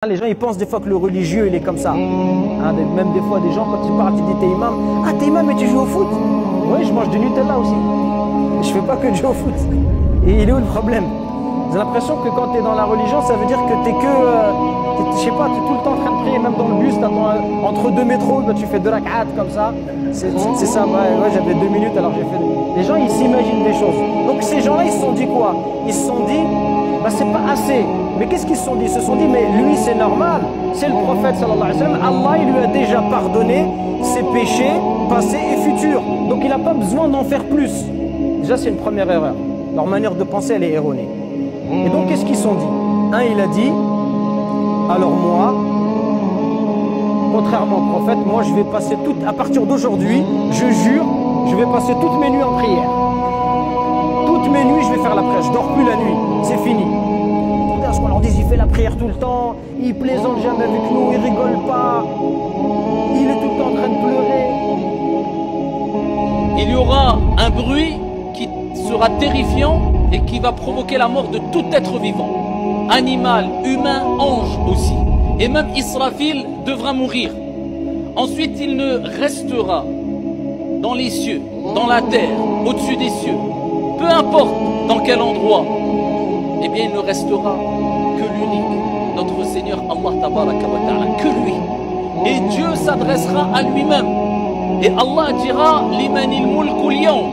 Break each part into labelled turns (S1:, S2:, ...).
S1: Les gens ils pensent des fois que le religieux il est comme ça. Même des fois des gens quand ils parlent, tu dis t'es imam. Ah t'es imam et tu joues au foot? Oui, je mange du Nutella aussi. Je fais pas que de jouer au foot. Et il est où le problème? J'ai l'impression que quand tu es dans la religion, ça veut dire que t'es que, je sais pas, tu es tout le temps en train de prier, même dans le bus, entre deux métros, tu fais 2 rak'at comme ça. C'est ça, ouais, j'avais 2 minutes alors j'ai fait. Les gens ils s'imaginent des choses. Donc ces gens-là ils se sont dit quoi? Ils se sont dit, bah c'est pas assez. Mais qu'est-ce qu'ils se sont dit? Ils se sont dit, mais lui c'est normal, c'est le prophète sallallahu alayhi wa sallam, Allah il lui a déjà pardonné ses péchés passés et futurs. Donc il n'a pas besoin d'en faire plus. Déjà c'est une première erreur. Leur manière de penser elle est erronée. Et donc qu'est-ce qu'ils se sont dit? Un il a dit, alors moi, contrairement au prophète, moi je vais passer à partir d'aujourd'hui, je jure, je vais passer toutes mes nuits en prière. Toutes mes nuits je vais faire la prière, je dors plus la nuit, c'est fini. Parce qu'on leur dit il fait la prière tout le temps, il plaisante jamais avec nous, il rigole pas, il est tout le temps en train de pleurer.
S2: Il y aura un bruit qui sera terrifiant et qui va provoquer la mort de tout être vivant, animal, humain, ange aussi. Et même Israfil devra mourir. Ensuite, il ne restera dans les cieux, dans la terre, au-dessus des cieux, peu importe dans quel endroit, eh bien il ne restera que l'unique, notre Seigneur Allah Tabaraka wa Ta'ala, que lui. Et Dieu s'adressera à lui-même. Et Allah dira Limanil mulku al-yawm.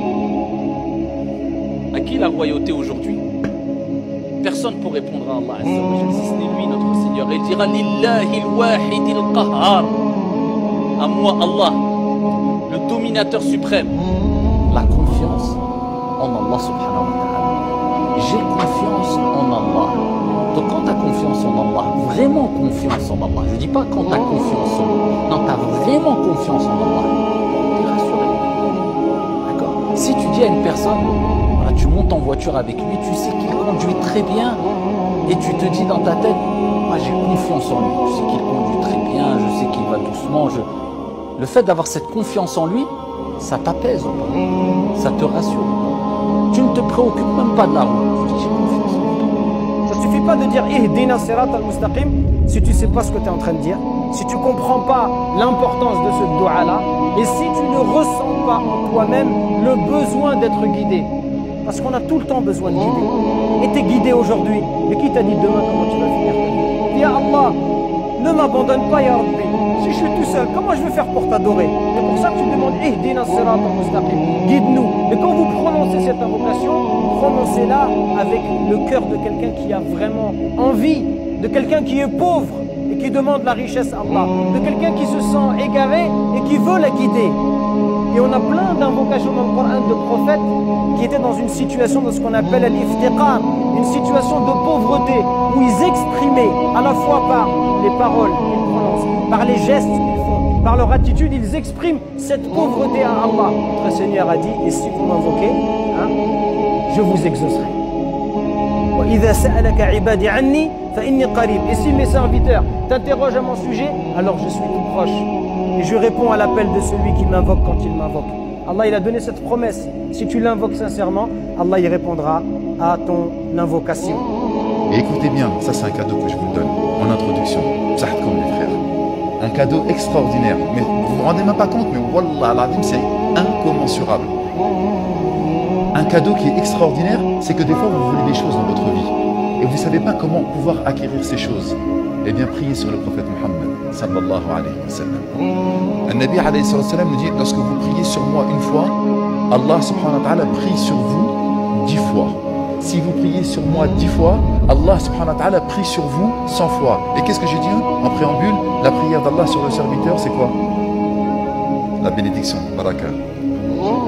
S2: À qui la royauté aujourd'hui? Personne pour répondre à Allah Azza wa Jalla, si ce n'est lui, notre Seigneur. Il dira Lillahi al-wahid al-qahhar. À moi Allah, le dominateur suprême. La confiance en Allah subhanahu wa ta'ala. J'ai confiance en Allah. Donc quand tu as confiance en Allah, vraiment confiance en Allah, je ne dis pas quand tu as confiance en Allah, non, tu as vraiment confiance en Allah, tu es rassuré. D'accord? Si tu dis à une personne, voilà, tu montes en voiture avec lui, tu sais qu'il conduit très bien, et tu te dis dans ta tête, moi j'ai confiance en lui, je sais qu'il conduit très bien, je sais qu'il va doucement, le fait d'avoir cette confiance en lui, ça t'apaise ou pas? Ça te rassure. Tu ne te préoccupes même pas de la route. Tu dis j'ai confiance en lui.
S1: Ça ne suffit pas de dire Ihdina sirat al-mustaqim si tu ne sais pas ce que tu es en train de dire, si tu ne comprends pas l'importance de ce dua-là, et si tu ne ressens pas en toi-même le besoin d'être guidé. Parce qu'on a tout le temps besoin de guider. Et tu es guidé aujourd'hui. Mais qui t'a dit demain comment tu vas finir ta vie? Dis à Allah, ne m'abandonne pas, Ya Rabbi. Si je suis tout seul, comment je vais faire pour t'adorer? C'est pour ça que tu demandes Ihdina sirat al-mustaqim, guide-nous. Mais quand vous prononcez cette invocation, prononcez-la avec le cœur de quelqu'un qui a vraiment envie, de quelqu'un qui est pauvre et qui demande la richesse à Allah, de quelqu'un qui se sent égaré et qui veut la guider. Et on a plein d'invocations dans le Coran de prophètes qui étaient dans une situation de ce qu'on appelle al-iftiqar, une situation de pauvreté où ils exprimaient à la fois par les paroles qu'ils prononcent, par les gestes qu'ils font, par leur attitude, ils expriment cette pauvreté à Allah. Notre Seigneur a dit, et si vous m'invoquez, je vous exaucerai. Et si mes serviteurs t'interrogent à mon sujet, alors je suis tout proche. Et je réponds à l'appel de celui qui m'invoque quand il m'invoque. Allah il a donné cette promesse. Si tu l'invoques sincèrement, Allah il répondra à ton invocation.
S3: Et écoutez bien, ça c'est un cadeau que je vous donne en introduction. Ça comme les frères. Un cadeau extraordinaire. Mais vous vous rendez même pas compte, mais wallah al-azim, c'est incommensurable. Un cadeau qui est extraordinaire, c'est que des fois vous voulez des choses dans votre vie et vous ne savez pas comment pouvoir acquérir ces choses. Eh bien, priez sur le prophète Muhammad sallallahu alayhi wa sallam. Le Nabi alayhi wa sallam nous dit, lorsque vous priez sur moi une fois, Allah subhanahu wa ta'ala prie sur vous 10 fois. Si vous priez sur moi 10 fois, Allah subhanahu wa ta'ala prie sur vous 100 fois. Et qu'est-ce que j'ai dit en préambule? La prière d'Allah sur le serviteur, c'est quoi? La bénédiction, baraka.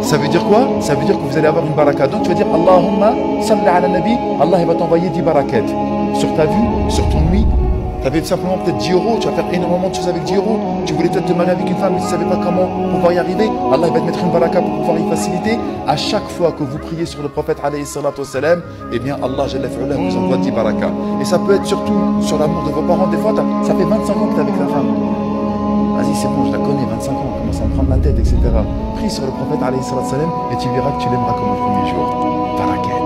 S3: Ça veut dire quoi? Ça veut dire que vous allez avoir une baraka. Donc tu vas dire Allahumma salli ala nabi, Allah il va t'envoyer 10 barakat sur ta vue, sur ton nuit. Tu avais simplement peut-être 10 euros, tu vas faire énormément de choses avec 10 euros. Tu voulais peut-être te marier avec une femme, mais tu ne savais pas comment pouvoir y arriver. Allah il va te mettre une baraka pour pouvoir y faciliter. À chaque fois que vous priez sur le prophète alayhi salatu wassalam, eh bien Allah Jalla fi'ala vous envoie 10 barakas. Et ça peut être surtout sur l'amour de vos parents. Des fois, ça fait 25 ans que tu es avec la femme. Vas-y, c'est bon, je la connais, 25 ans, on commence à me prendre la tête, etc. Prie sur le prophète alayhi salatu wassalam et tu verras que tu l'aimeras comme au premier jour. Baraka.